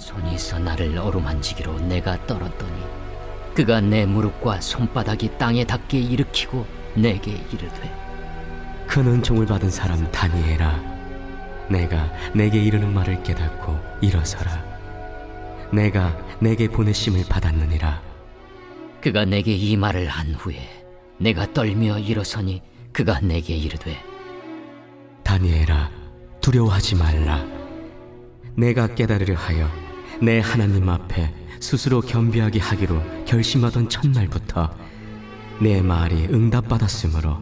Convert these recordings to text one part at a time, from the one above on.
손이 있어 나를 어루만지기로 내가 떨었더니 그가 내 무릎과 손바닥이 땅에 닿게 일으키고 내게 이르되 큰 은총을 받은 사람 다니엘아, 내가 내게 이르는 말을 깨닫고 일어서라. 내가 내게 보내심을 받았느니라. 그가 내게 이 말을 한 후에 내가 떨며 일어서니 그가 내게 이르되 다니엘아, 두려워하지 말라. 내가 깨달으려 하여 내 하나님 앞에 스스로 겸비하게 하기로 결심하던 첫날부터 내 말이 응답받았으므로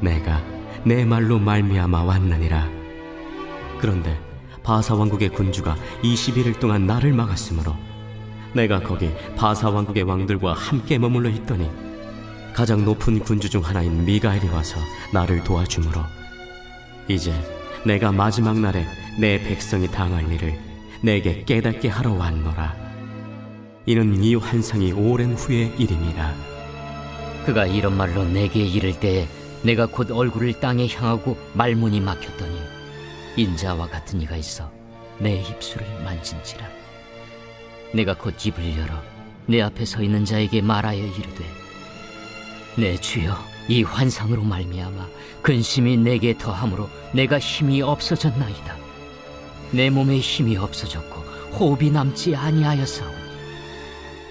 내가 내 말로 말미암아 왔느니라. 그런데 바사 왕국의 군주가 20일을 동안 나를 막았으므로 내가 거기 바사 왕국의 왕들과 함께 머물러 있더니 가장 높은 군주 중 하나인 미가엘이 와서 나를 도와주므로 이제 내가 마지막 날에 내 백성이 당할 일을 내게 깨닫게 하러 왔노라. 이는 이 환상이 오랜 후의 일임이라. 그가 이런 말로 내게 이를 때에 내가 곧 얼굴을 땅에 향하고 말문이 막혔더니 인자와 같은 이가 있어 내 입술을 만진지라. 내가 곧 입을 열어 내 앞에 서 있는 자에게 말하여 이르되 내 주여, 이 환상으로 말미암아 근심이 내게 더함으로 내가 힘이 없어졌나이다. 내 몸에 힘이 없어졌고 호흡이 남지 아니하였사오니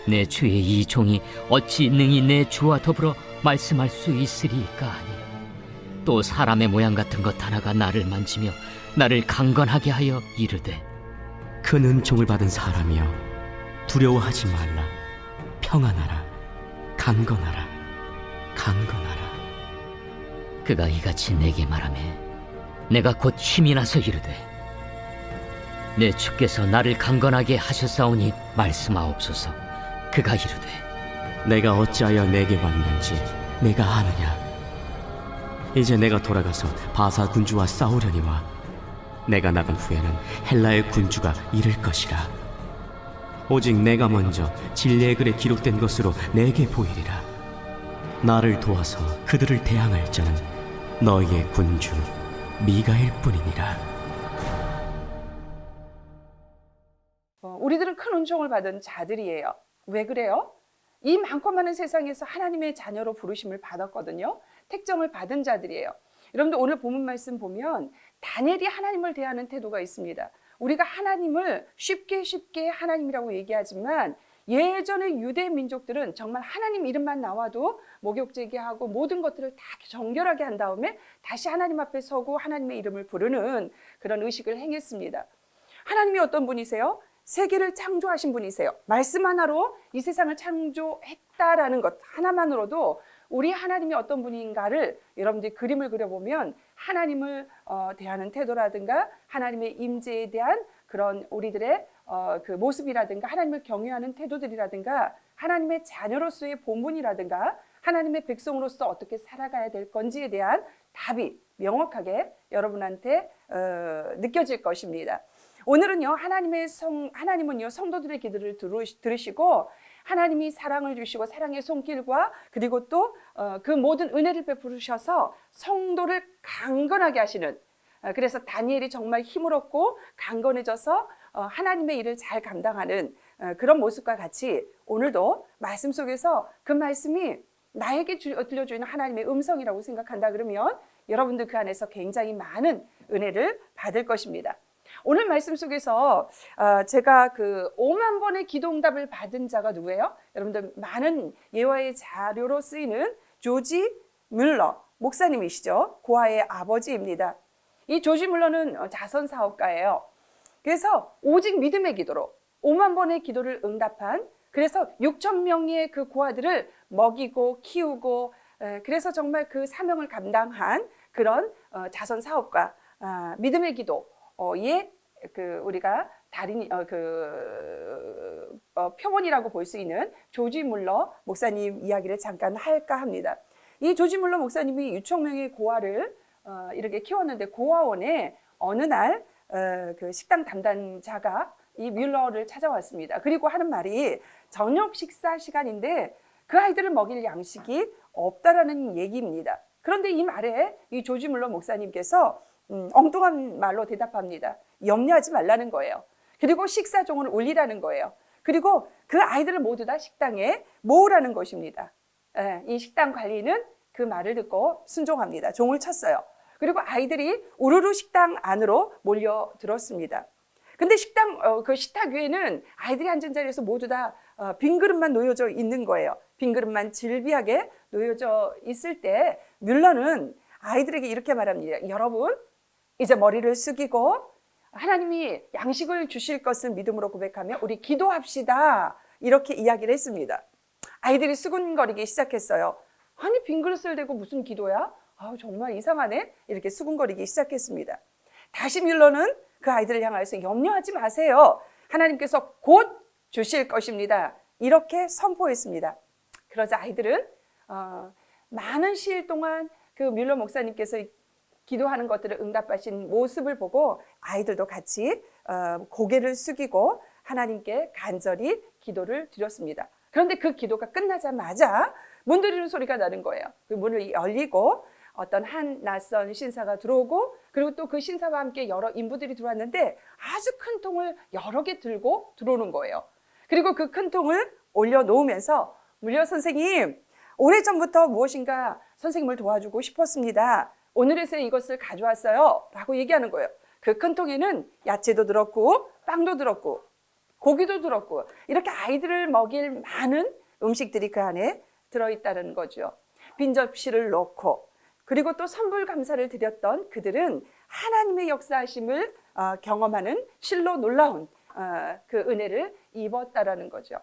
내 주의 이 종이 어찌 능히 내 주와 더불어 말씀할 수 있으리까 하니 또 사람의 모양 같은 것 하나가 나를 만지며 나를 강건하게 하여 이르되 큰 은총을 받은 사람이여, 두려워하지 말라. 평안하라. 강건하라. 강건하라. 그가 이같이 내게 말하매 내가 곧 힘이 나서 이르되 내 주께서 나를 강건하게 하셨사오니 말씀하옵소서. 그가 이르되 내가 어찌하여 내게 왔는지 내가 아느냐. 이제 내가 돌아가서 바사 군주와 싸우려니와 내가 나간 후에는 헬라의 군주가 이를 것이라. 오직 내가 먼저 진리의 글에 기록된 것으로 내게 보이리라. 나를 도와서 그들을 대항할 자는 너희의 군주 미가엘 뿐이니라. 우리들은 큰 은총을 받은 자들이에요. 왜 그래요? 이 많고 많은 세상에서 하나님의 자녀로 부르심을 받았거든요. 택정을 받은 자들이에요. 여러분들 오늘 본문 말씀 보면 다니엘이 하나님을 대하는 태도가 있습니다. 우리가 하나님을 쉽게 하나님이라고 얘기하지만 예전의 유대 민족들은 정말 하나님 이름만 나와도 목욕제기하고 모든 것들을 다 정결하게 한 다음에 다시 하나님 앞에 서고 하나님의 이름을 부르는 그런 의식을 행했습니다. 하나님이 어떤 분이세요? 세계를 창조하신 분이세요. 말씀 하나로 이 세상을 창조했다라는 것 하나만으로도 우리 하나님이 어떤 분인가를 여러분들이 그림을 그려보면 하나님을 대하는 태도라든가 하나님의 임재에 대한 그런 우리들의 그 모습이라든가 하나님을 경외하는 태도들이라든가 하나님의 자녀로서의 본분이라든가 하나님의 백성으로서 어떻게 살아가야 될 건지에 대한 답이 명확하게 여러분한테 느껴질 것입니다. 오늘은요, 하나님은요, 성도들의 기도를 들으시고 하나님이 사랑을 주시고 사랑의 손길과 그리고 또 그 모든 은혜를 베푸셔서 성도를 강건하게 하시는, 그래서 다니엘이 정말 힘을 얻고 강건해져서 하나님의 일을 잘 감당하는 그런 모습과 같이 오늘도 말씀 속에서 그 말씀이 나에게 들려주는 하나님의 음성이라고 생각한다 그러면 여러분들 그 안에서 굉장히 많은 은혜를 받을 것입니다. 오늘 말씀 속에서 제가 그 5만 번의 기도응답을 받은 자가 누구예요? 여러분들 많은 예화의 자료로 쓰이는 조지 뮬러 목사님이시죠. 고아의 아버지입니다. 이 조지 뮬러는 자선 사업가예요. 그래서 오직 믿음의 기도로 5만 번의 기도를 응답한, 그래서 6천 명의 그 고아들을 먹이고 키우고 그래서 정말 그 사명을 감당한 그런 자선 사업가, 믿음의 기도의 그 우리가 달인 표본이라고 볼 수 있는 조지 뮬러 목사님 이야기를 잠깐 할까 합니다. 이 조지 뮬러 목사님이 6천 명의 고아를 이렇게 키웠는데 고아원에 어느 날 그 식당 담당자가 이 뮬러를 찾아왔습니다. 그리고 하는 말이 저녁 식사 시간인데 그 아이들을 먹일 양식이 없다라는 얘기입니다. 그런데 이 말에 이 조지 뮬러 목사님께서 엉뚱한 말로 대답합니다. 염려하지 말라는 거예요. 그리고 식사종을 올리라는 거예요. 그리고 그 아이들을 모두 다 식당에 모으라는 것입니다. 이 식당 관리는 그 말을 듣고 순종합니다. 종을 쳤어요. 그리고 아이들이 우르르 식당 안으로 몰려들었습니다. 근데 그 식탁 위에는 아이들이 앉은 자리에서 모두 다 빈 그릇만 놓여져 있는 거예요. 빈 그릇만 질비하게 놓여져 있을 때 뮬러는 아이들에게 이렇게 말합니다. 여러분, 이제 머리를 숙이고 하나님이 양식을 주실 것을 믿음으로 고백하며 우리 기도합시다. 이렇게 이야기를 했습니다. 아이들이 수군거리기 시작했어요. 아니, 빈 그릇을 대고 무슨 기도야? 정말 이상하네. 이렇게 수군거리기 시작했습니다. 다시 뮬러는 그 아이들을 향하여서 염려하지 마세요. 하나님께서 곧 주실 것입니다. 이렇게 선포했습니다. 그러자 아이들은 많은 시일 동안 그 뮬러 목사님께서 기도하는 것들을 응답하신 모습을 보고 아이들도 같이 고개를 숙이고 하나님께 간절히 기도를 드렸습니다. 그런데 그 기도가 끝나자마자 문 두드리는 소리가 나는 거예요. 그 문을 열리고 어떤 한 낯선 신사가 들어오고 그리고 또 그 신사와 함께 여러 인부들이 들어왔는데 아주 큰 통을 여러 개 들고 들어오는 거예요. 그리고 그 큰 통을 올려놓으면서 뮬러 선생님, 오래전부터 무엇인가 선생님을 도와주고 싶었습니다. 오늘에서 이것을 가져왔어요. 라고 얘기하는 거예요. 그 큰 통에는 야채도 들었고 빵도 들었고 고기도 들었고 이렇게 아이들을 먹일 많은 음식들이 그 안에 들어있다는 거죠. 빈 접시를 놓고 그리고 또 선불 감사를 드렸던 그들은 하나님의 역사하심을 경험하는 실로 놀라운 그 은혜를 입었다라는 거죠.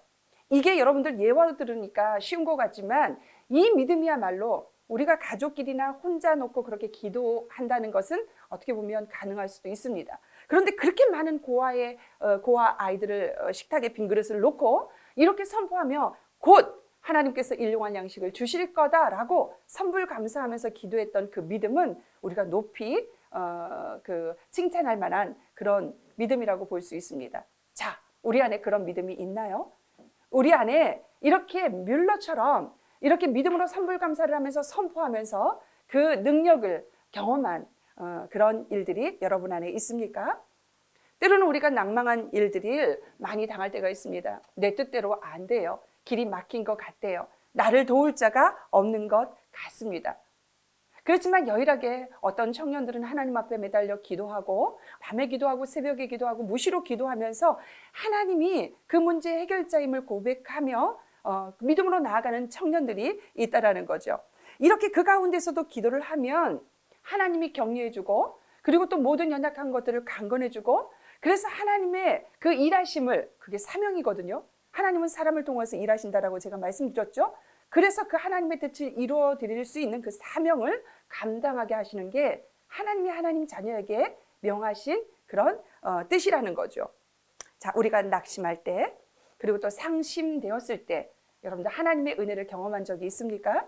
이게 여러분들 예화로 들으니까 쉬운 것 같지만 이 믿음이야말로 우리가 가족끼리나 혼자 놓고 그렇게 기도한다는 것은 어떻게 보면 가능할 수도 있습니다. 그런데 그렇게 많은 고아 아이들을 식탁에 빈 그릇을 놓고 이렇게 선포하며 곧 하나님께서 일용할 양식을 주실 거다라고 선불 감사하면서 기도했던 그 믿음은 우리가 높이 칭찬할 만한 그런 믿음이라고 볼 수 있습니다. 자, 우리 안에 그런 믿음이 있나요? 우리 안에 이렇게 뮬러처럼 이렇게 믿음으로 선불 감사를 하면서 선포하면서 그 능력을 경험한 그런 일들이 여러분 안에 있습니까? 때로는 우리가 낭망한 일들을 많이 당할 때가 있습니다. 내 뜻대로 안 돼요. 길이 막힌 것 같대요. 나를 도울 자가 없는 것 같습니다. 그렇지만 여일하게 어떤 청년들은 하나님 앞에 매달려 기도하고 밤에 기도하고 새벽에 기도하고 무시로 기도하면서 하나님이 그 문제 해결자임을 고백하며 믿음으로 나아가는 청년들이 있다라는 거죠. 이렇게 그 가운데서도 기도를 하면 하나님이 격려해주고 그리고 또 모든 연약한 것들을 강건해주고 그래서 하나님의 그 일하심을 그게 사명이거든요. 하나님은 사람을 통해서 일하신다라고 제가 말씀드렸죠. 그래서 그 하나님의 뜻을 이루어 드릴 수 있는 그 사명을 감당하게 하시는 게 하나님이 하나님 자녀에게 명하신 그런 뜻이라는 거죠. 자, 우리가 낙심할 때 그리고 또 상심되었을 때 여러분들 하나님의 은혜를 경험한 적이 있습니까?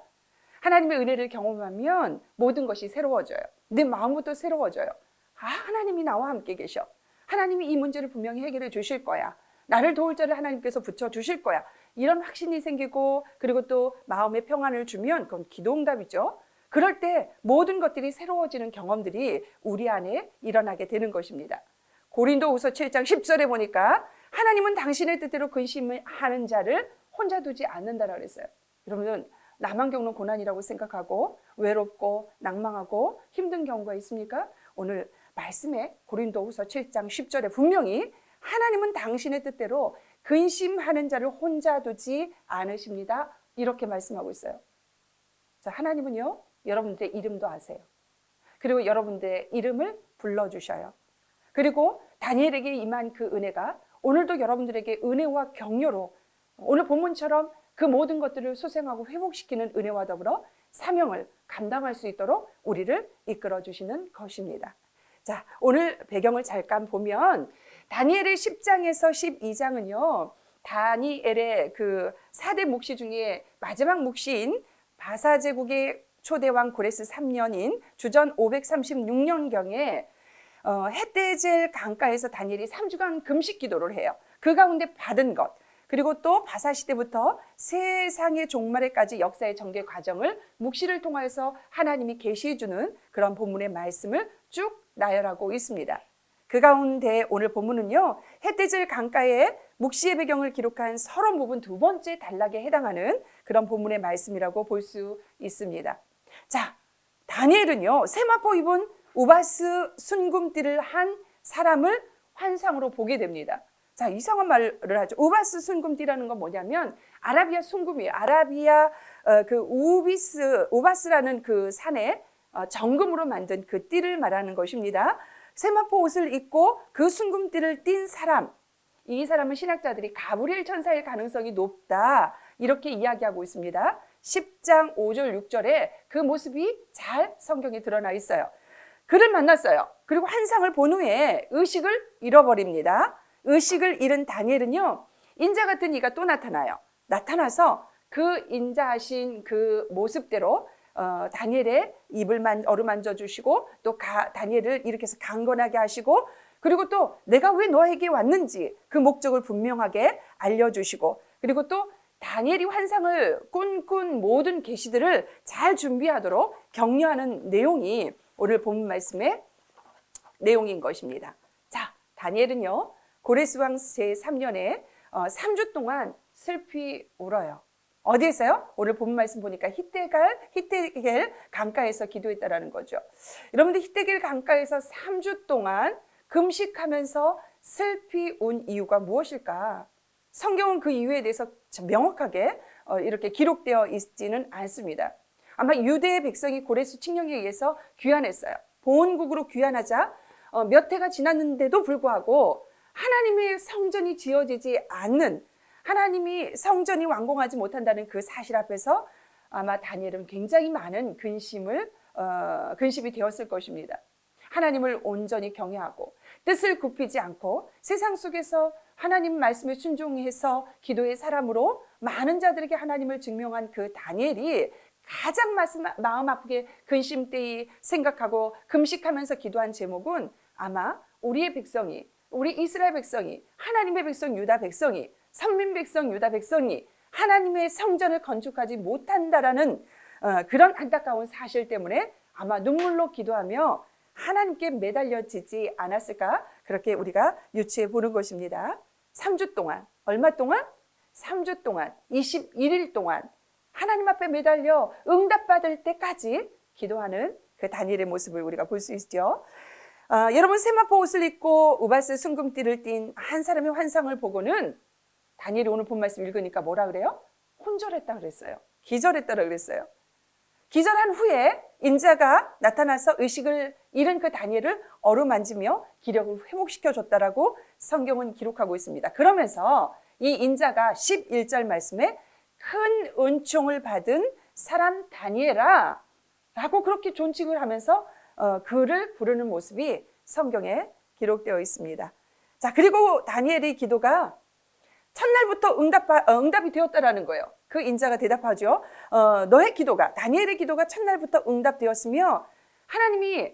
하나님의 은혜를 경험하면 모든 것이 새로워져요. 내 마음부터 새로워져요. 하나님이 나와 함께 계셔. 하나님이 이 문제를 분명히 해결해 주실 거야. 나를 도울 자를 하나님께서 붙여주실 거야. 이런 확신이 생기고 그리고 또 마음의 평안을 주면 그건 기도응답이죠. 그럴 때 모든 것들이 새로워지는 경험들이 우리 안에 일어나게 되는 것입니다. 고린도후서 7장 10절에 보니까 하나님은 당신의 뜻대로 근심하는 자를 혼자 두지 않는다라고 그랬어요. 여러분은 나만 겪는 고난이라고 생각하고 외롭고 낭망하고 힘든 경우가 있습니까? 오늘 말씀에 고린도후서 7장 10절에 분명히 하나님은 당신의 뜻대로 근심하는 자를 혼자 두지 않으십니다. 이렇게 말씀하고 있어요. 자, 하나님은요, 여러분들의 이름도 아세요. 그리고 여러분들의 이름을 불러주셔요. 그리고 다니엘에게 임한 그 은혜가 오늘도 여러분들에게 은혜와 격려로 오늘 본문처럼 그 모든 것들을 소생하고 회복시키는 은혜와 더불어 사명을 감당할 수 있도록 우리를 이끌어 주시는 것입니다. 자, 오늘 배경을 잠깐 보면 다니엘의 10장에서 12장은요. 다니엘의 그 4대 묵시 중에 마지막 묵시인 바사 제국의 초대왕 고레스 3년인 주전 536년경에 헷데젤 강가에서 다니엘이 3주간 금식 기도를 해요. 그 가운데 받은 것 그리고 또 바사 시대부터 세상의 종말에까지 역사의 전개 과정을 묵시를 통해서 하나님이 계시해 주는 그런 본문의 말씀을 쭉 나열하고 있습니다. 그 가운데 오늘 본문은요, 헷돼질 강가의 묵시의 배경을 기록한 서론 부분 두 번째 단락에 해당하는 그런 본문의 말씀이라고 볼 수 있습니다. 자, 다니엘은요, 세마포 입은 우바스 순금띠를 한 사람을 환상으로 보게 됩니다. 자, 이상한 말을 하죠. 우바스 순금띠라는 건 뭐냐면 아라비아 순금이에요. 아라비아 그 우바스라는 그 산에 정금으로 만든 그 띠를 말하는 것입니다. 세마포 옷을 입고 그 순금띠를 띤 사람, 이 사람은 신학자들이 가브리엘 천사일 가능성이 높다, 이렇게 이야기하고 있습니다. 10장 5절 6절에 그 모습이 잘 성경에 드러나 있어요. 그를 만났어요. 그리고 환상을 본 후에 의식을 잃어버립니다. 의식을 잃은 다니엘은요, 인자 같은 이가 또 나타나요. 나타나서 그 인자하신 그 모습대로 다니엘의 입을 어루만져 주시고, 또 다니엘을 이렇게 해서 강건하게 하시고, 그리고 또 내가 왜 너에게 왔는지 그 목적을 분명하게 알려주시고, 그리고 또 다니엘이 환상을 꾼 모든 계시들을 잘 준비하도록 격려하는 내용이 오늘 본문 말씀의 내용인 것입니다. 자, 다니엘은요, 고레스 왕 제3년에 3주 동안 슬피 울어요. 어디에서요? 오늘 본문 말씀 보니까 히데겔 강가에서 기도했다라는 거죠. 여러분들, 히데겔 강가에서 3주 동안 금식하면서 슬피 운 이유가 무엇일까? 성경은 그 이유에 대해서 명확하게 이렇게 기록되어 있지는 않습니다. 아마 유대의 백성이 고레스 칙령에 의해서 귀환했어요. 보온국으로 귀환하자 몇 해가 지났는데도 불구하고 하나님의 성전이 지어지지 않는, 하나님이 성전이 완공하지 못한다는 그 사실 앞에서 아마 다니엘은 굉장히 많은 근심이 되었을 것입니다. 하나님을 온전히 경외하고 뜻을 굽히지 않고 세상 속에서 하나님 말씀에 순종해서 기도의 사람으로 많은 자들에게 하나님을 증명한 그 다니엘이 가장 마음 아프게 근심되이 생각하고 금식하면서 기도한 제목은 아마 우리의 백성이, 우리 이스라엘 백성이, 하나님의 백성 유다 백성이, 선민 백성 유다 백성이 하나님의 성전을 건축하지 못한다라는 그런 안타까운 사실 때문에 아마 눈물로 기도하며 하나님께 매달려지지 않았을까, 그렇게 우리가 유추해 보는 것입니다. 3주 동안, 얼마 동안? 3주 동안, 21일 동안 하나님 앞에 매달려 응답받을 때까지 기도하는 그 다니엘의 모습을 우리가 볼 수 있죠. 여러분, 세마포 옷을 입고 우바스 순금띠를 띤 한 사람의 환상을 보고는 다니엘이 오늘 본 말씀 읽으니까 뭐라 그래요? 혼절했다 그랬어요. 기절했다고 그랬어요. 기절한 후에 인자가 나타나서 의식을 잃은 그 다니엘을 어루만지며 기력을 회복시켜줬다라고 성경은 기록하고 있습니다. 그러면서 이 인자가 11절 말씀에 큰 은총을 받은 사람 다니엘아 라고 그렇게 존칭을 하면서 그를 부르는 모습이 성경에 기록되어 있습니다. 자, 그리고 다니엘의 기도가 첫날부터 응답이 되었다라는 거예요. 그 인자가 대답하죠. 너의 기도가, 다니엘의 기도가 첫날부터 응답되었으며 하나님이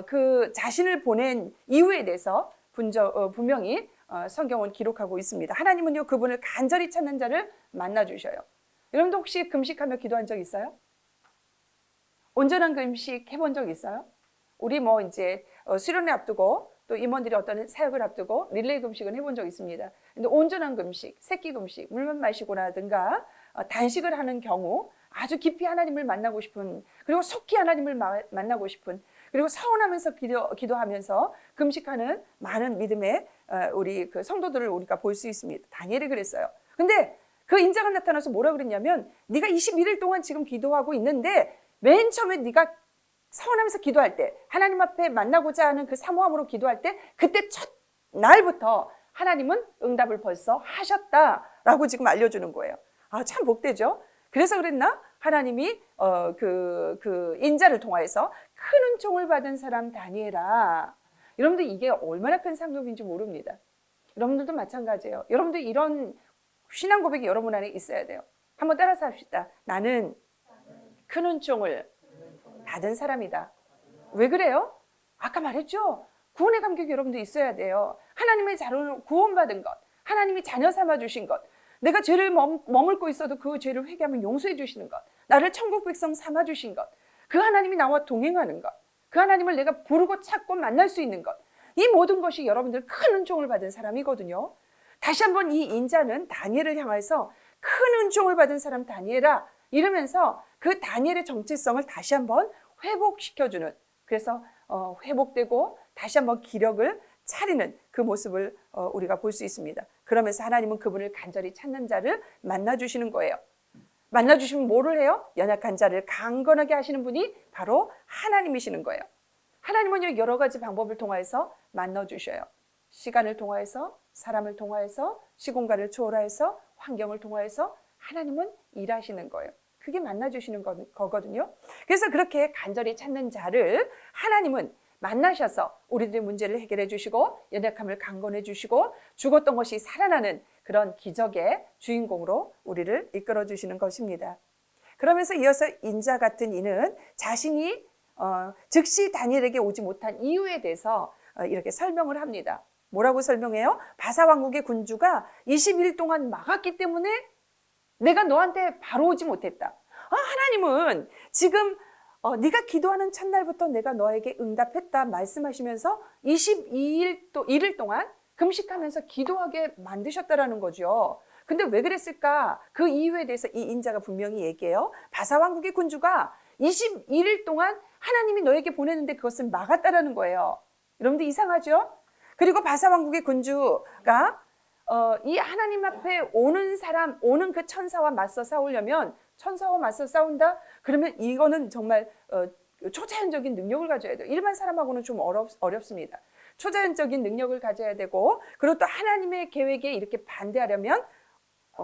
그 자신을 보낸 이유에 대해서 분명히 성경은 기록하고 있습니다. 하나님은요, 그분을 간절히 찾는 자를 만나주셔요. 여러분도 혹시 금식하며 기도한 적 있어요? 온전한 금식 해본 적 있어요? 우리 이제 수련회 앞두고 또 임원들이 어떤 사역을 앞두고 릴레이 금식은 해본 적 있습니다. 근데 온전한 금식, 새끼 금식, 물만 마시고라든가 단식을 하는 경우 아주 깊이 하나님을 만나고 싶은, 그리고 속히 하나님을 만나고 싶은, 그리고 서운하면서 기도하면서 금식하는 많은 믿음의 우리 그 성도들을 우리가 볼 수 있습니다. 다니엘이 그랬어요. 근데 그 인자가 나타나서 뭐라 그랬냐면, 네가 21일 동안 지금 기도하고 있는데 맨 처음에 네가 서운하면서 기도할 때, 하나님 앞에 만나고자 하는 그 사모함으로 기도할 때, 그때 첫 날부터 하나님은 응답을 벌써 하셨다라고 지금 알려주는 거예요. 아, 참 복되죠? 그래서 그랬나? 하나님이 그 인자를 통하여서 큰 은총을 받은 사람 다니엘아. 여러분들, 이게 얼마나 큰 상급인지 모릅니다. 여러분들도 마찬가지예요. 여러분들 이런 신앙 고백이 여러분 안에 있어야 돼요. 한번 따라서 합시다. 나는 큰 은총을 받은 사람이다. 왜 그래요? 아까 말했죠? 구원의 감격이 여러분도 있어야 돼요. 하나님의 자녀로 구원받은 것, 하나님이 자녀 삼아 주신 것, 내가 죄를 머물고 있어도 그 죄를 회개하면 용서해 주시는 것, 나를 천국 백성 삼아 주신 것, 그 하나님이 나와 동행하는 것, 그 하나님을 내가 부르고 찾고 만날 수 있는 것, 이 모든 것이 여러분들 큰 은총을 받은 사람이거든요. 다시 한번 이 인자는 다니엘을 향해서 큰 은총을 받은 사람 다니엘아 이러면서 그 다니엘의 정체성을 다시 한번 회복시켜주는, 그래서 회복되고 다시 한번 기력을 차리는 그 모습을 우리가 볼 수 있습니다. 그러면서 하나님은 그분을 간절히 찾는 자를 만나주시는 거예요. 만나주시면 뭐를 해요? 연약한 자를 강건하게 하시는 분이 바로 하나님이시는 거예요. 하나님은 여러 가지 방법을 통하여서 만나주셔요. 시간을 통하여서, 사람을 통하여서, 시공간을 초월하여서, 환경을 통하여서 하나님은 일하시는 거예요. 그게 만나주시는 거거든요. 그래서 그렇게 간절히 찾는 자를 하나님은 만나셔서 우리들의 문제를 해결해 주시고 연약함을 강건해 주시고 죽었던 것이 살아나는 그런 기적의 주인공으로 우리를 이끌어 주시는 것입니다. 그러면서 이어서 인자 같은 이는 자신이 즉시 다니엘에게 오지 못한 이유에 대해서 이렇게 설명을 합니다. 뭐라고 설명해요? 바사 왕국의 군주가 20일 동안 막았기 때문에 내가 너한테 바로 오지 못했다. 하나님은 지금 네가 기도하는 첫날부터 내가 너에게 응답했다 말씀하시면서 22일 동안 금식하면서 기도하게 만드셨다라는 거죠. 근데 왜 그랬을까? 그 이유에 대해서 이 인자가 분명히 얘기해요. 바사 왕국의 군주가 21일 동안 하나님이 너에게 보내는데 그것을 막았다라는 거예요. 여러분들 이상하죠? 그리고 바사 왕국의 군주가 이 하나님 앞에 오는 사람, 오는 그 천사와 맞서 싸우려면, 천사와 맞서 싸운다? 그러면 이거는 정말 초자연적인 능력을 가져야 돼요. 일반 사람하고는 좀 어렵습니다. 초자연적인 능력을 가져야 되고, 그리고 또 하나님의 계획에 이렇게 반대하려면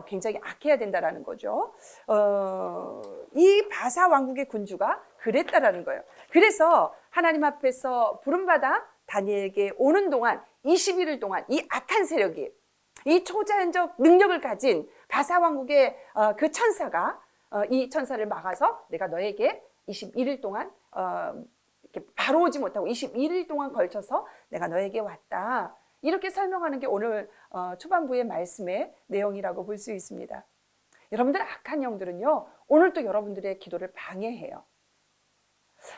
굉장히 악해야 된다라는 거죠. 이 바사 왕국의 군주가 그랬다라는 거예요. 그래서 하나님 앞에서 부름받아 다니엘에게 오는 동안 21일 동안 이 악한 세력이, 이 초자연적 능력을 가진 바사 왕국의 그 천사가 이 천사를 막아서 내가 너에게 21일 동안 이렇게 바로 오지 못하고 21일 동안 걸쳐서 내가 너에게 왔다. 이렇게 설명하는 게 오늘 초반부의 말씀의 내용이라고 볼 수 있습니다. 여러분들 악한 영들은요, 오늘 또 여러분들의 기도를 방해해요.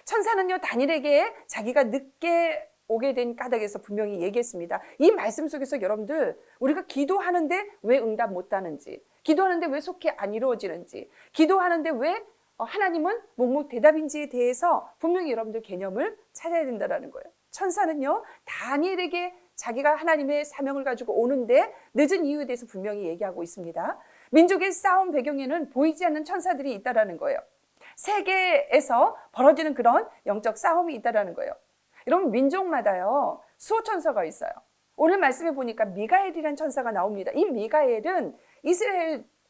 천사는요, 다니엘에게 자기가 늦게 오게 된 까닭에서 분명히 얘기했습니다. 이 말씀 속에서 여러분들 우리가 기도하는데 왜 응답 못하는지, 기도하는데 왜 속히 안 이루어지는지, 기도하는데 왜 하나님은 묵묵대답인지에 대해서 분명히 여러분들 개념을 찾아야 된다는 거예요. 천사는요, 다니엘에게 자기가 하나님의 사명을 가지고 오는데 늦은 이유에 대해서 분명히 얘기하고 있습니다. 민족의 싸움 배경에는 보이지 않는 천사들이 있다는 거예요. 세계에서 벌어지는 그런 영적 싸움이 있다는 거예요. 여러분, 민족마다요 수호천사가 있어요. 오늘 말씀해 보니까 미가엘이라는 천사가 나옵니다. 이 미가엘은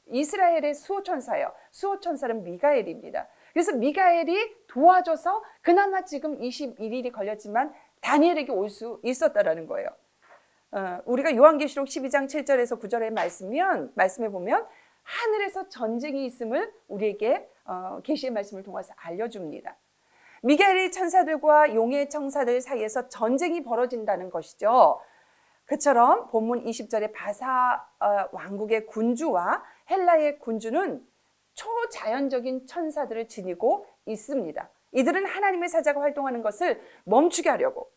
이스라엘의 수호천사예요. 수호천사는 미가엘입니다. 그래서 미가엘이 도와줘서 그나마 지금 21일이 걸렸지만 다니엘에게 올 수 있었다라는 거예요. 우리가 요한계시록 12장 7절에서 9절의 말씀에 보면 하늘에서 전쟁이 있음을 우리에게 계시의 말씀을 통해서 알려줍니다. 미가엘의 천사들과 용의 천사들 사이에서 전쟁이 벌어진다는 것이죠. 그처럼 본문 20절의 바사 왕국의 군주와 헬라의 군주는 초자연적인 천사들을 지니고 있습니다. 이들은 하나님의 사자가 활동하는 것을 멈추게 하려고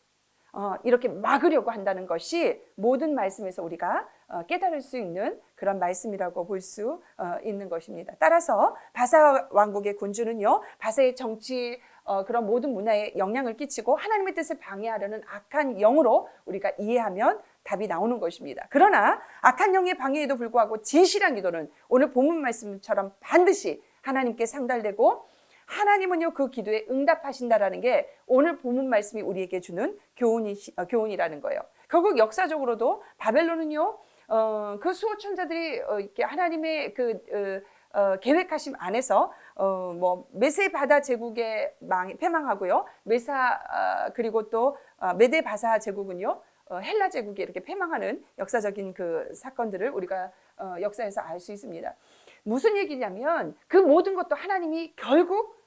이렇게 막으려고 한다는 것이 모든 말씀에서 우리가 깨달을 수 있는 그런 말씀이라고 볼 수 있는 것입니다. 따라서 바사 왕국의 군주는요, 바사의 정치 그런 모든 문화에 영향을 끼치고 하나님의 뜻을 방해하려는 악한 영으로 우리가 이해하면 답이 나오는 것입니다. 그러나 악한 영의 방해에도 불구하고 진실한 기도는 오늘 본문 말씀처럼 반드시 하나님께 상달되고 하나님은요 그 기도에 응답하신다라는 게 오늘 본문 말씀이 우리에게 주는 교훈이라는 거예요. 결국 역사적으로도 바벨론은요 그 수호천사들이 이렇게 하나님의 그 계획하심 안에서 메세 바다 제국에 패망하고요. 그리고 또 메데 바사 제국은요 헬라 제국이 이렇게 패망하는 역사적인 그 사건들을 우리가 역사에서 알 수 있습니다. 무슨 얘기냐면 그 모든 것도 하나님이 결국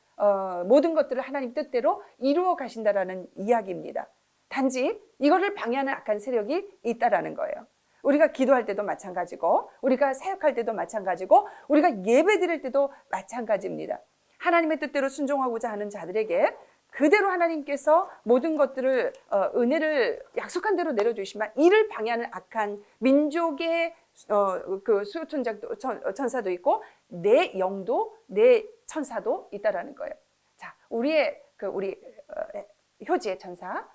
모든 것들을 하나님 뜻대로 이루어 가신다라는 이야기입니다. 단지 이거를 방해하는 악한 세력이 있다라는 거예요. 우리가 기도할 때도 마찬가지고 우리가 사역할 때도 마찬가지고 우리가 예배 드릴 때도 마찬가지입니다. 하나님의 뜻대로 순종하고자 하는 자들에게 그대로 하나님께서 모든 것들을 은혜를 약속한 대로 내려주시지만 이를 방해하는 악한 민족의 그 천사도 있고 내 영도 내 천사도 있다라는 거예요. 자, 우리 효지의 천사,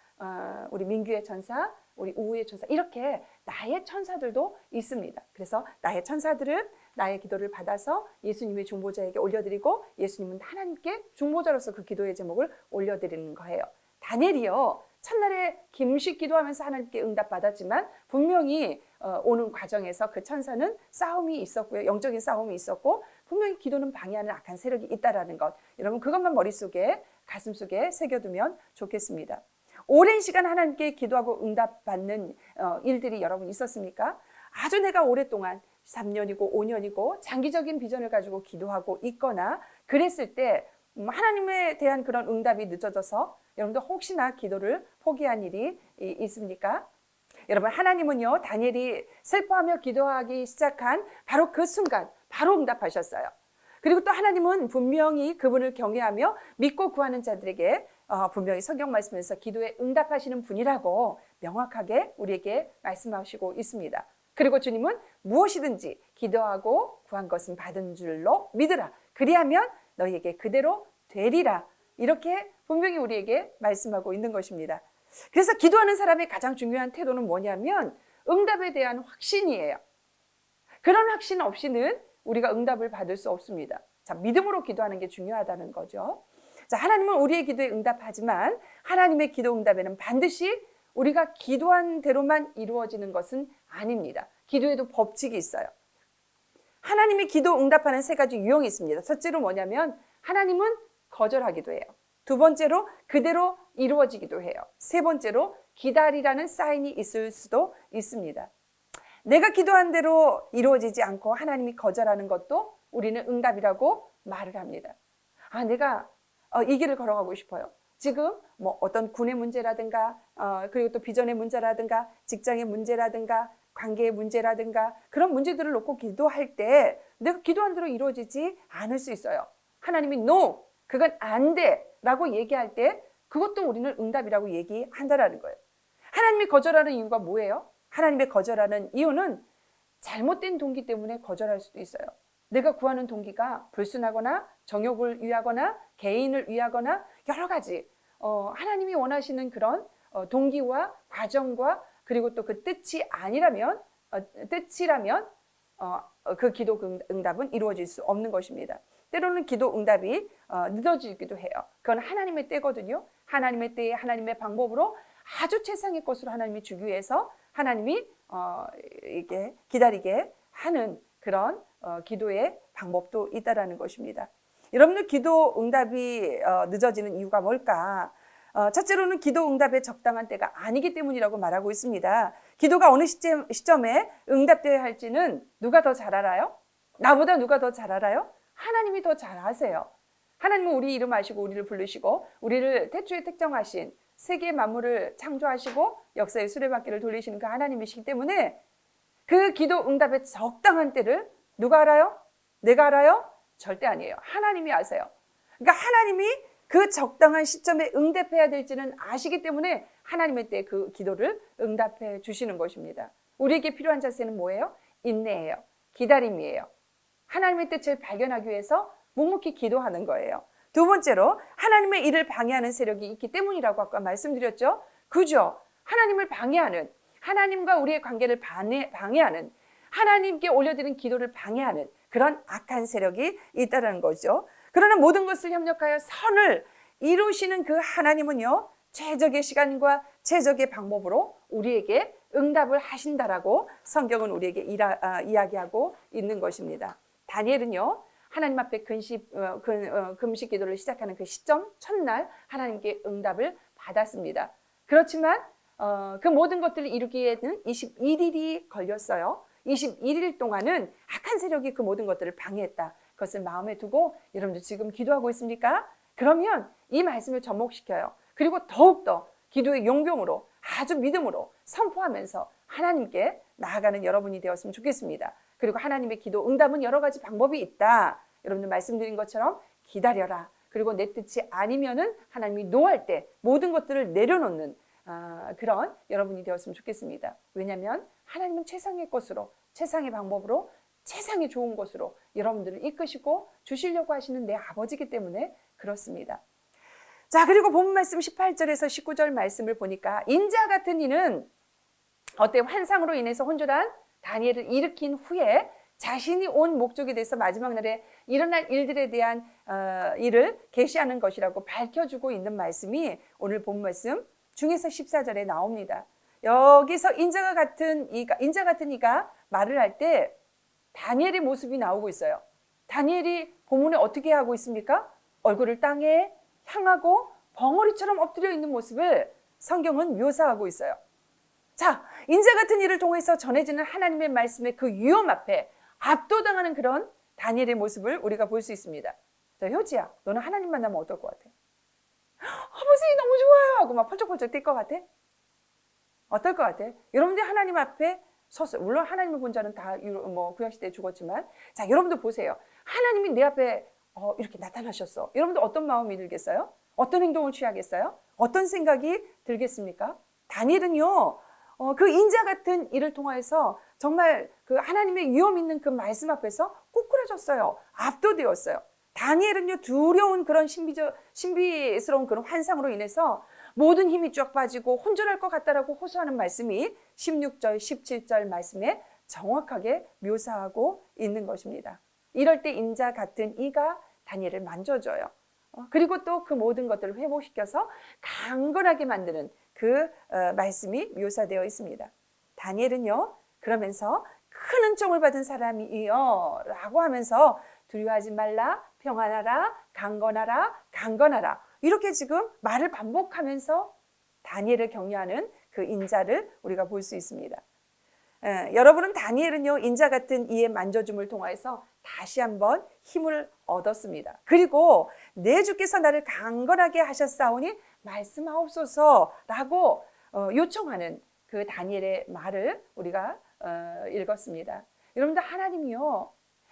우리 민규의 천사, 우리 우우의 천사, 이렇게 나의 천사들도 있습니다. 그래서 나의 천사들은 나의 기도를 받아서 예수님의 중보자에게 올려드리고 예수님은 하나님께 중보자로서 그 기도의 제목을 올려드리는 거예요. 다니엘이요, 첫날에 김식 기도하면서 하나님께 응답받았지만 분명히 오는 과정에서 그 천사는 싸움이 있었고요. 영적인 싸움이 있었고 분명히 기도는 방해하는 악한 세력이 있다라는 것, 여러분 그것만 머릿속에 가슴속에 새겨두면 좋겠습니다. 오랜 시간 하나님께 기도하고 응답받는 일들이 여러분 있었습니까? 아주 내가 오랫동안 3년이고 5년이고 장기적인 비전을 가지고 기도하고 있거나 그랬을 때 하나님에 대한 그런 응답이 늦어져서 여러분들 혹시나 기도를 포기한 일이 있습니까? 여러분, 하나님은요, 다니엘이 슬퍼하며 기도하기 시작한 바로 그 순간 바로 응답하셨어요. 그리고 또 하나님은 분명히 그분을 경외하며 믿고 구하는 자들에게 분명히 성경 말씀에서 기도에 응답하시는 분이라고 명확하게 우리에게 말씀하시고 있습니다. 그리고 주님은 무엇이든지 기도하고 구한 것은 받은 줄로 믿으라. 그리하면 너희에게 그대로 되리라. 이렇게 분명히 우리에게 말씀하고 있는 것입니다. 그래서 기도하는 사람의 가장 중요한 태도는 뭐냐면 응답에 대한 확신이에요. 그런 확신 없이는 우리가 응답을 받을 수 없습니다. 자, 믿음으로 기도하는 게 중요하다는 거죠. 자, 하나님은 우리의 기도에 응답하지만 하나님의 기도 응답에는 반드시 우리가 기도한 대로만 이루어지는 것은 아닙니다. 기도에도 법칙이 있어요. 하나님의 기도 응답하는 세 가지 유형이 있습니다. 첫째로 뭐냐면 하나님은 거절하기도 해요. 두 번째로 그대로 이루어지기도 해요. 세 번째로 기다리라는 사인이 있을 수도 있습니다. 내가 기도한 대로 이루어지지 않고 하나님이 거절하는 것도 우리는 응답이라고 말을 합니다. 아, 내가 이 길을 걸어가고 싶어요. 지금 뭐 어떤 군의 문제라든가 그리고 또 비전의 문제라든가 직장의 문제라든가 관계의 문제라든가 그런 문제들을 놓고 기도할 때 내가 기도한 대로 이루어지지 않을 수 있어요. 하나님이 no, 그건 안 돼 라고 얘기할 때 그것도 우리는 응답이라고 얘기한다라는 거예요. 하나님이 거절하는 이유가 뭐예요? 하나님의 거절하는 이유는 잘못된 동기 때문에 거절할 수도 있어요. 내가 구하는 동기가 불순하거나 정욕을 위하거나 개인을 위하거나 여러 가지 하나님이 원하시는 그런 동기와 과정과 그리고 또 그 뜻이라면 그 기도 응답은 이루어질 수 없는 것입니다. 때로는 기도 응답이 늦어지기도 해요. 그건 하나님의 때거든요. 하나님의 때에 하나님의 방법으로 아주 최상의 것으로 하나님이 주기 위해서 하나님이 이게 기다리게 하는 그런 기도의 방법도 있다라는 것입니다. 여러분들 기도 응답이 늦어지는 이유가 뭘까? 첫째로는 기도 응답의 적당한 때가 아니기 때문이라고 말하고 있습니다. 기도가 어느 시점에 응답되어야 할지는 누가 더 잘 알아요? 나보다 누가 더 잘 알아요? 하나님이 더 잘 아세요. 하나님은 우리 이름 아시고 우리를 부르시고 우리를 태초에 택정하신 세계 만물을 창조하시고 역사의 수레바퀴를 돌리시는 그 하나님이시기 때문에 그 기도 응답의 적당한 때를 누가 알아요? 내가 알아요? 절대 아니에요. 하나님이 아세요. 그러니까 하나님이 그 적당한 시점에 응답해야 될지는 아시기 때문에 하나님의 때 그 기도를 응답해 주시는 것입니다. 우리에게 필요한 자세는 뭐예요? 인내예요. 기다림이에요. 하나님의 뜻을 발견하기 위해서 묵묵히 기도하는 거예요. 두 번째로 하나님의 일을 방해하는 세력이 있기 때문이라고 아까 말씀드렸죠. 그죠? 하나님을 방해하는, 하나님과 우리의 관계를 방해하는, 하나님께 올려드린 기도를 방해하는 그런 악한 세력이 있다는 거죠. 그러나 모든 것을 협력하여 선을 이루시는 그 하나님은요, 최적의 시간과 최적의 방법으로 우리에게 응답을 하신다라고 성경은 우리에게 이야기하고 있는 것입니다. 다니엘은요, 하나님 앞에 금식 기도를 시작하는 그 시점, 첫날 하나님께 응답을 받았습니다. 그렇지만 그 모든 것들을 이루기에는 21일이 걸렸어요. 21일 동안은 악한 세력이 그 모든 것들을 방해했다. 그것을 마음에 두고 여러분들 지금 기도하고 있습니까? 그러면 이 말씀을 접목시켜요. 그리고 더욱더 기도의 용병으로 아주 믿음으로 선포하면서 하나님께 나아가는 여러분이 되었으면 좋겠습니다. 그리고 하나님의 기도 응답은 여러 가지 방법이 있다. 여러분들 말씀드린 것처럼 기다려라. 그리고 내 뜻이 아니면은 하나님이 노할 때 모든 것들을 내려놓는 그런 여러분이 되었으면 좋겠습니다. 왜냐하면 하나님은 최상의 것으로, 최상의 방법으로, 최상의 좋은 것으로 여러분들을 이끄시고 주시려고 하시는 내 아버지이기 때문에 그렇습니다. 자, 그리고 본 말씀 18절에서 19절 말씀을 보니까 인자 같은 이는 어때? 환상으로 인해서 혼돈한 다니엘을 일으킨 후에 자신이 온 목적에 대해서 마지막 날에 일어날 일들에 대한 일을 계시하는 것이라고 밝혀주고 있는 말씀이 오늘 본 말씀 중에서 14절에 나옵니다. 여기서 인자 같은 이가 말을 할 때 다니엘의 모습이 나오고 있어요. 다니엘이 본문에 어떻게 하고 있습니까? 얼굴을 땅에 향하고 벙어리처럼 엎드려 있는 모습을 성경은 묘사하고 있어요. 자, 인자 같은 일을 통해서 전해지는 하나님의 말씀의 그 위험 앞에 압도당하는 그런 다니엘의 모습을 우리가 볼 수 있습니다. 자, 효지야, 너는 하나님 만나면 어떨 것 같아? 아버지 너무 좋아요 하고 막 펄쩍펄쩍 뛸 것 같아? 어떨 것 같아? 여러분들 하나님 앞에 섰어요. 물론 하나님을 본 자는 다 구약시대에 죽었지만, 자, 여러분들 보세요. 하나님이 내 앞에 이렇게 나타나셨어. 여러분들 어떤 마음이 들겠어요? 어떤 행동을 취하겠어요? 어떤 생각이 들겠습니까? 다니엘은요, 그 인자 같은 일을 통해서 정말 그 하나님의 위험 있는 그 말씀 앞에서 꼬꾸라졌어요. 압도되었어요. 다니엘은요, 두려운 그런 신비스러운 그런 환상으로 인해서 모든 힘이 쫙 빠지고 혼절할 것 같다라고 호소하는 말씀이 16절, 17절 말씀에 정확하게 묘사하고 있는 것입니다. 이럴 때 인자 같은 이가 다니엘을 만져줘요. 그리고 또 그 모든 것들을 회복시켜서 강건하게 만드는 그 말씀이 묘사되어 있습니다. 다니엘은요, 그러면서 큰 은총을 받은 사람이요 라고 하면서 두려워하지 말라, 평안하라, 강건하라, 강건하라, 이렇게 지금 말을 반복하면서 다니엘을 격려하는 그 인자를 우리가 볼 수 있습니다. 여러분은 다니엘은요, 인자 같은 이의 만져줌을 통해서 다시 한번 힘을 얻었습니다. 그리고 내 주께서 나를 강건하게 하셨사오니 말씀하옵소서라고 요청하는 그 다니엘의 말을 우리가 읽었습니다. 여러분들, 하나님이요,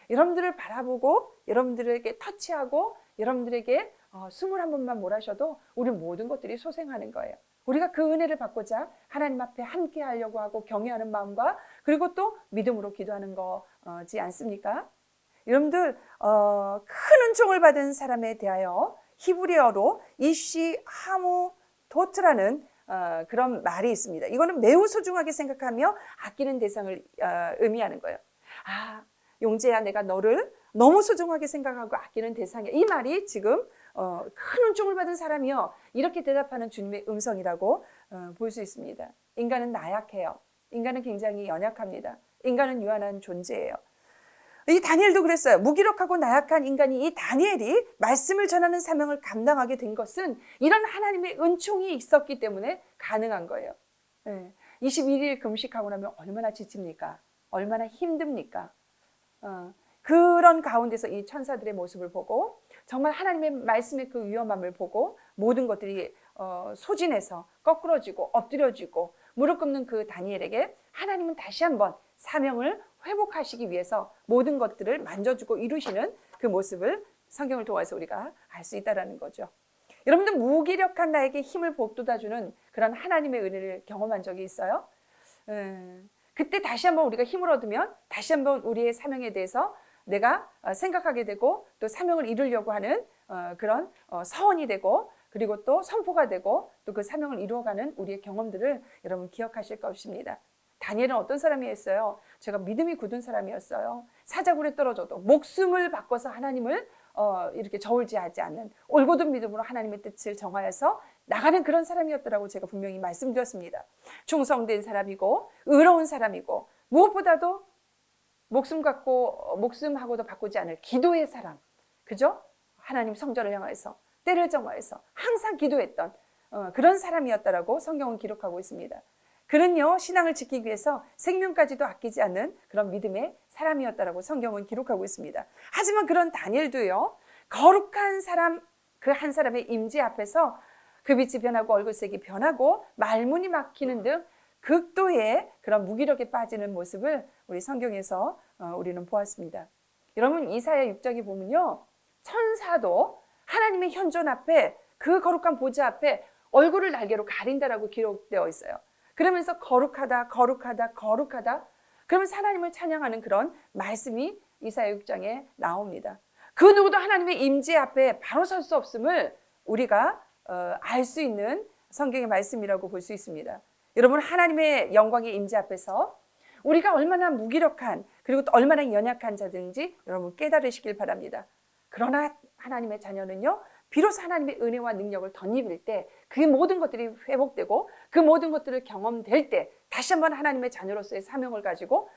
여러분들을 바라보고 여러분들에게 터치하고 여러분들에게 숨을 한 번만 몰아셔도 우리 모든 것들이 소생하는 거예요. 우리가 그 은혜를 받고자 하나님 앞에 함께 하려고 하고 경외하는 마음과 그리고 또 믿음으로 기도하는 거지 않습니까? 여러분들, 큰 은총을 받은 사람에 대하여 히브리어로 이시 하무 도트라는 그런 말이 있습니다. 이거는 매우 소중하게 생각하며 아끼는 대상을 의미하는 거예요. 아, 용재야, 내가 너를 너무 소중하게 생각하고 아끼는 대상이야. 이 말이 지금 큰 은총을 받은 사람이요, 이렇게 대답하는 주님의 음성이라고 볼 수 있습니다. 인간은 나약해요. 인간은 굉장히 연약합니다. 인간은 유한한 존재예요. 이 다니엘도 그랬어요. 무기력하고 나약한 인간이 이 다니엘이 말씀을 전하는 사명을 감당하게 된 것은 이런 하나님의 은총이 있었기 때문에 가능한 거예요. 21일 금식하고 나면 얼마나 지칩니까? 얼마나 힘듭니까? 그런 가운데서 이 천사들의 모습을 보고 정말 하나님의 말씀의 그 위험함을 보고 모든 것들이 소진해서 거꾸러지고 엎드려지고 무릎 꿇는 그 다니엘에게 하나님은 다시 한번 사명을 회복하시기 위해서 모든 것들을 만져주고 이루시는 그 모습을 성경을 통해서 우리가 알 수 있다는 거죠. 여러분들, 무기력한 나에게 힘을 북돋아주는 그런 하나님의 은혜를 경험한 적이 있어요? 그때 다시 한번 우리가 힘을 얻으면 다시 한번 우리의 사명에 대해서 내가 생각하게 되고 또 사명을 이루려고 하는 그런 서원이 되고 그리고 또 선포가 되고 또 그 사명을 이루어가는 우리의 경험들을 여러분 기억하실 것입니다. 다니엘은 어떤 사람이었어요? 제가 믿음이 굳은 사람이었어요. 사자굴에 떨어져도 목숨을 바꿔서 하나님을 이렇게 저울질하지 않는 올곧은 믿음으로 하나님의 뜻을 정하여서 나가는 그런 사람이었더라고 제가 분명히 말씀드렸습니다. 충성된 사람이고 의로운 사람이고 무엇보다도 목숨하고도 바꾸지 않을 기도의 사람, 그죠? 하나님 성전을 향해서 때를 정하여서 항상 기도했던 그런 사람이었다라고 성경은 기록하고 있습니다. 그는요, 신앙을 지키기 위해서 생명까지도 아끼지 않는 그런 믿음의 사람이었다라고 성경은 기록하고 있습니다. 하지만 그런 다니엘도요, 거룩한 사람, 그 한 사람의 임재 앞에서 그 빛이 변하고 얼굴색이 변하고 말문이 막히는 등 극도의 그런 무기력에 빠지는 모습을 우리 성경에서 우리는 보았습니다. 여러분, 이사야 6장에 보면요, 천사도 하나님의 현존 앞에 그 거룩한 보좌 앞에 얼굴을 날개로 가린다라고 기록되어 있어요. 그러면서 거룩하다 거룩하다 거룩하다 그러면서 하나님을 찬양하는 그런 말씀이 이사야 6장에 나옵니다. 그 누구도 하나님의 임재 앞에 바로 설 수 없음을 우리가 알 수 있는 성경의 말씀이라고 볼 수 있습니다. 여러분 하나님의 영광의 임재 앞에서 우리가 얼마나 무기력한 그리고 또 얼마나 연약한 자든지 여러분 깨달으시길 바랍니다. 그러나 하나님의 자녀는요. 비로소 하나님의 은혜와 능력을 덧입을 때 그 모든 것들이 회복되고 그 모든 것들을 경험될 때 다시 한번 하나님의 자녀로서의 사명을 가지고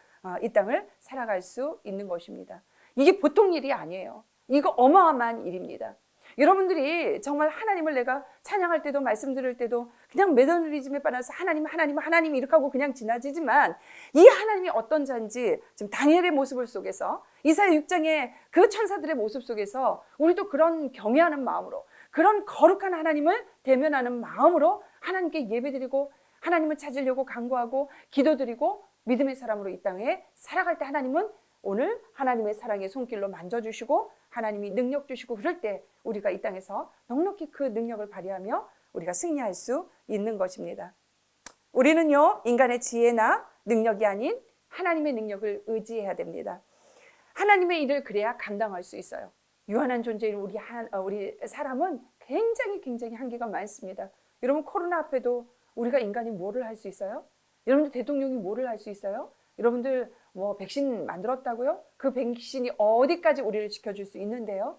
이 땅을 살아갈 수 있는 것입니다. 이게 보통 일이 아니에요. 이거 어마어마한 일입니다. 여러분들이 정말 하나님을 내가 찬양할 때도 말씀 들을 때도 그냥 매너리즘에 빠져서 하나님 이렇게 하고 그냥 지나치지만 이 하나님이 어떤 자인지 지금 다니엘의 모습을 속에서 이사야 6장의 그 천사들의 모습 속에서 우리도 그런 경외하는 마음으로 그런 거룩한 하나님을 대면하는 마음으로 하나님께 예배드리고 하나님을 찾으려고 간구하고 기도드리고 믿음의 사람으로 이 땅에 살아갈 때 하나님은 오늘 하나님의 사랑의 손길로 만져주시고 하나님이 능력 주시고 그럴 때 우리가 이 땅에서 넉넉히 그 능력을 발휘하며 우리가 승리할 수 있는 것입니다. 우리는요 인간의 지혜나 능력이 아닌 하나님의 능력을 의지해야 됩니다. 하나님의 일을 그래야 감당할 수 있어요. 유한한 존재인 우리 사람은 굉장히 한계가 많습니다. 여러분 코로나 앞에도 우리가 인간이 뭐를 할 수 있어요? 여러분들 대통령이 뭐를 할 수 있어요? 여러분들 뭐 백신 만들었다고요? 그 백신이 어디까지 우리를 지켜줄 수 있는데요?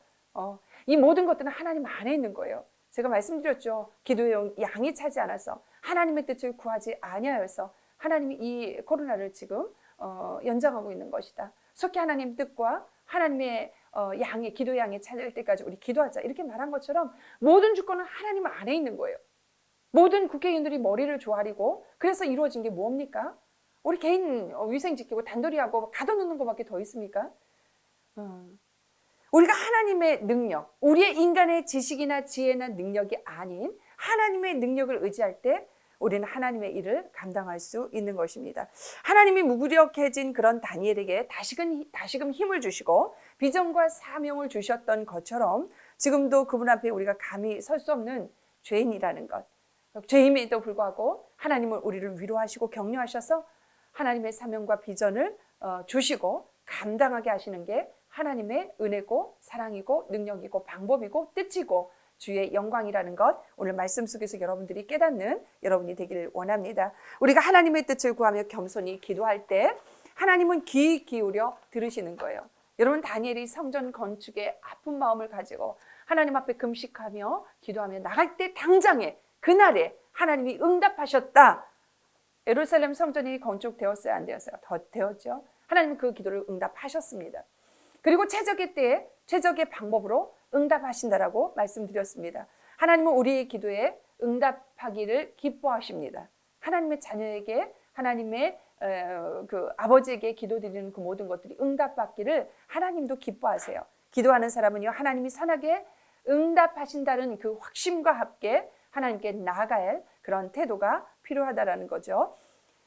이 모든 것들은 하나님 안에 있는 거예요. 제가 말씀드렸죠. 기도의 양이 차지 않아서 하나님의 뜻을 구하지 아니하여서 하나님이 이 코로나를 지금 연장하고 있는 것이다. 속히 하나님 뜻과 하나님의 양의 기도의 양이 찾을 때까지 우리 기도하자 이렇게 말한 것처럼 모든 주권은 하나님 안에 있는 거예요. 모든 국회의원들이 머리를 조아리고 그래서 이루어진 게 뭡니까? 우리 개인 위생 지키고 단도리하고 가둬놓는 것밖에 더 있습니까? 우리가 하나님의 능력, 우리의 인간의 지식이나 지혜나 능력이 아닌 하나님의 능력을 의지할 때 우리는 하나님의 일을 감당할 수 있는 것입니다. 하나님이 무기력해진 그런 다니엘에게 다시금 힘을 주시고 비전과 사명을 주셨던 것처럼 지금도 그분 앞에 우리가 감히 설 수 없는 죄인이라는 것, 죄임에도 불구하고 하나님은 우리를 위로하시고 격려하셔서 하나님의 사명과 비전을 주시고 감당하게 하시는 게 하나님의 은혜고 사랑이고 능력이고 방법이고 뜻이고 주의 영광이라는 것 오늘 말씀 속에서 여러분들이 깨닫는 여러분이 되기를 원합니다. 우리가 하나님의 뜻을 구하며 겸손히 기도할 때 하나님은 귀 기울여 들으시는 거예요. 여러분 다니엘이 성전 건축에 아픈 마음을 가지고 하나님 앞에 금식하며 기도하며 나갈 때 당장에 그날에 하나님이 응답하셨다. 예루살렘 성전이 건축되었어요? 안 되었어요? 더 되었죠. 하나님은 그 기도를 응답하셨습니다. 그리고 최적의 때에 최적의 방법으로 응답하신다라고 말씀드렸습니다. 하나님은 우리의 기도에 응답하기를 기뻐하십니다. 하나님의 자녀에게 하나님의 그 아버지에게 기도드리는 그 모든 것들이 응답받기를 하나님도 기뻐하세요. 기도하는 사람은요 하나님이 선하게 응답하신다는 그 확신과 함께 하나님께 나아가야 할 그런 태도가 필요하다라는 거죠.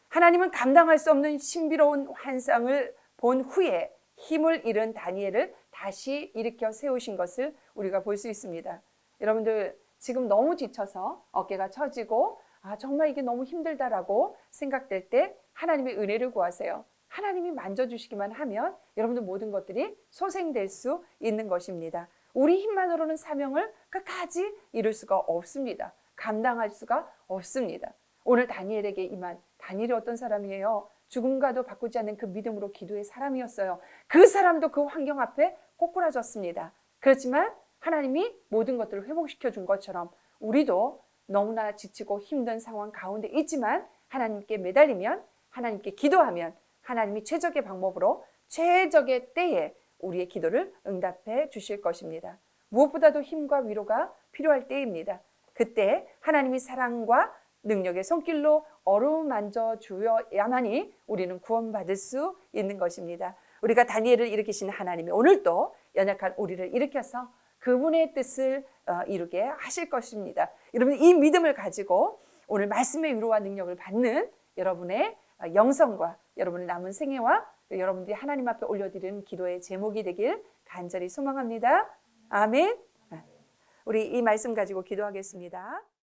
하나님은 감당할 수 없는 신비로운 환상을 본 후에 힘을 잃은 다니엘을 다시 일으켜 세우신 것을 우리가 볼 수 있습니다. 여러분들 지금 너무 지쳐서 어깨가 처지고 정말 이게 너무 힘들다라고 생각될 때 하나님의 은혜를 구하세요. 하나님이 만져주시기만 하면 여러분들 모든 것들이 소생될 수 있는 것입니다. 우리 힘만으로는 사명을 끝까지 이룰 수가 없습니다. 감당할 수가 없습니다. 오늘 다니엘에게 임한 다니엘이 어떤 사람이에요? 죽음과도 바꾸지 않는 그 믿음으로 기도의 사람이었어요. 그 사람도 그 환경 앞에 꼬꾸라졌습니다. 그렇지만 하나님이 모든 것들을 회복시켜 준 것처럼 우리도 너무나 지치고 힘든 상황 가운데 있지만 하나님께 매달리면 하나님께 기도하면 하나님이 최적의 방법으로 최적의 때에 우리의 기도를 응답해 주실 것입니다. 무엇보다도 힘과 위로가 필요할 때입니다. 그때 하나님이 사랑과 능력의 손길로 어루만져 주어야만이 우리는 구원받을 수 있는 것입니다. 우리가 다니엘을 일으키신 하나님이 오늘도 연약한 우리를 일으켜서 그분의 뜻을 이루게 하실 것입니다. 여러분 이 믿음을 가지고 오늘 말씀의 위로와 능력을 받는 여러분의 영성과 여러분의 남은 생애와 여러분들이 하나님 앞에 올려드리는 기도의 제목이 되길 간절히 소망합니다. 아멘. 우리 이 말씀 가지고 기도하겠습니다.